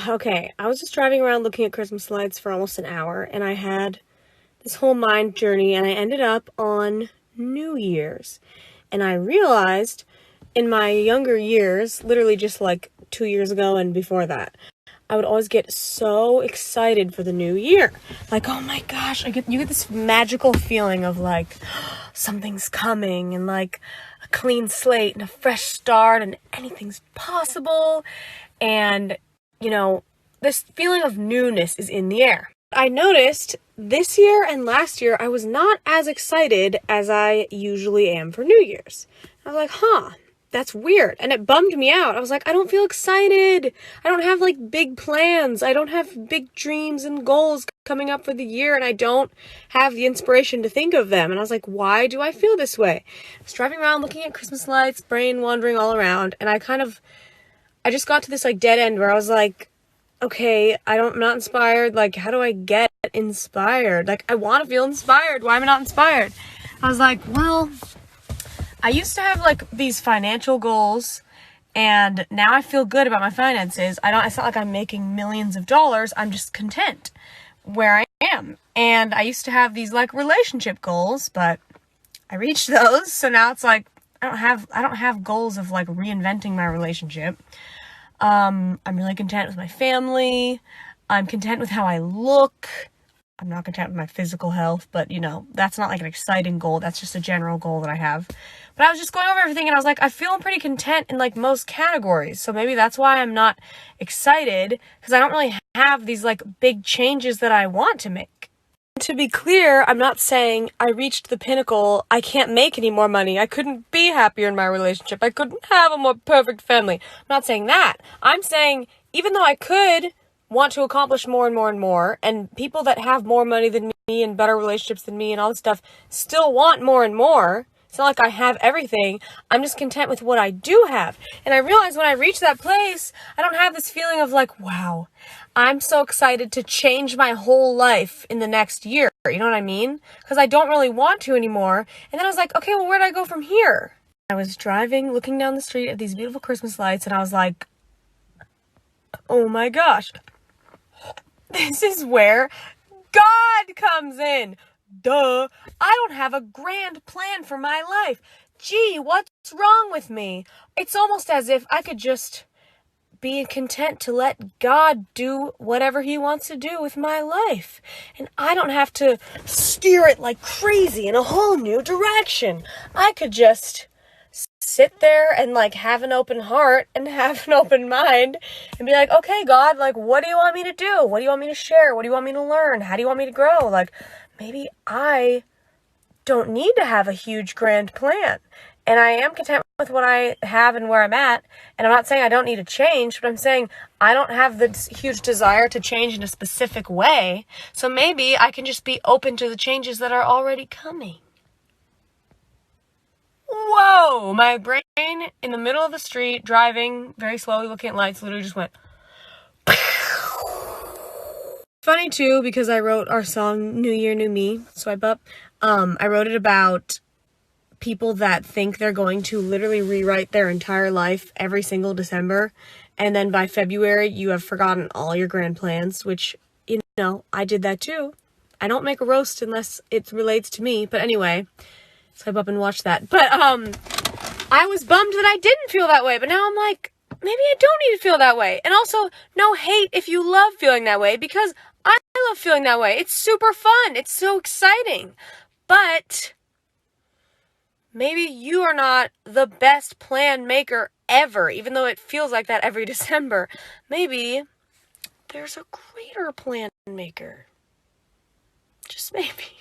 Okay, I was just driving around looking at Christmas lights for almost an hour, and I had this whole mind journey, and I ended up on New Year's. And I realized in my younger years, literally just like 2 years ago and before that, I would always get so excited for the new year. Like, oh my gosh, you get this magical feeling of like something's coming and like a clean slate and a fresh start and anything's possible. And this feeling of newness is in the air. I noticed this year and last year I was not as excited as I usually am for New Year's. I was like, that's weird. And it bummed me out. I was like, I don't feel excited. I don't have like big plans. I don't have big dreams and goals coming up for the year, and I don't have the inspiration to think of them. And I was like, why do I feel this way? I was driving around looking at Christmas lights, brain wandering all around, and I just got to this like dead end where I was like, okay, I'm not inspired. Like, how do I get inspired? Like, I want to feel inspired. Why am I not inspired? I was like, well, I used to have like these financial goals, and now I feel good about my finances. It's not like I'm making millions of dollars. I'm just content where I am. And I used to have these like relationship goals, but I reached those. So now it's like, I don't have goals of like reinventing my relationship. I'm really content with my family. I'm content with how I look. I'm not content with my physical health, but that's not like an exciting goal. That's just a general goal that I have. But I was just going over everything and I was like, I feel pretty content in like most categories. So maybe that's why I'm not excited, because I don't really have these like big changes that I want to make. To be clear, I'm not saying I reached the pinnacle, I can't make any more money, I couldn't be happier in my relationship, I couldn't have a more perfect family. I'm not saying that. I'm saying even though I could want to accomplish more and more and more, and people that have more money than me and better relationships than me and all this stuff still want more and more. It's not like I have everything. I'm just content with what I do have. And I realized when I reach that place, I don't have this feeling of like, wow, I'm so excited to change my whole life in the next year. You know what I mean? Because I don't really want to anymore. And then I was like, okay, well, where do I go from here? I was driving, looking down the street at these beautiful Christmas lights, and I was like, oh my gosh, this is where God comes in. Duh. I don't have a grand plan for my life. Gee, what's wrong with me? It's almost as if I could just be content to let God do whatever he wants to do with my life. And I don't have to steer it like crazy in a whole new direction. I could just sit there and like have an open heart and have an open mind and be like, okay, God, like, what do you want me to do? What do you want me to share? What do you want me to learn? How do you want me to grow? Like, maybe I don't need to have a huge grand plan. And I am content with what I have and where I'm at. And I'm not saying I don't need to change, but I'm saying I don't have this huge desire to change in a specific way. So maybe I can just be open to the changes that are already coming. Whoa! My brain in the middle of the street, driving very slowly, looking at lights, literally just went. Funny too, because I wrote our song New Year, New Me, Swipe Up. I wrote it about people that think they're going to literally rewrite their entire life every single December, and then by February you have forgotten all your grand plans, which, I did that too. I don't make a roast unless it relates to me, but anyway, swipe up and watch that. But I was bummed that I didn't feel that way, but now I'm like, maybe I don't need to feel that way. And also, no hate if you love feeling that way, because I love feeling that way. It's super fun. It's so exciting. But maybe you are not the best plan maker ever, even though it feels like that every December. Maybe there's a greater plan maker. Just maybe.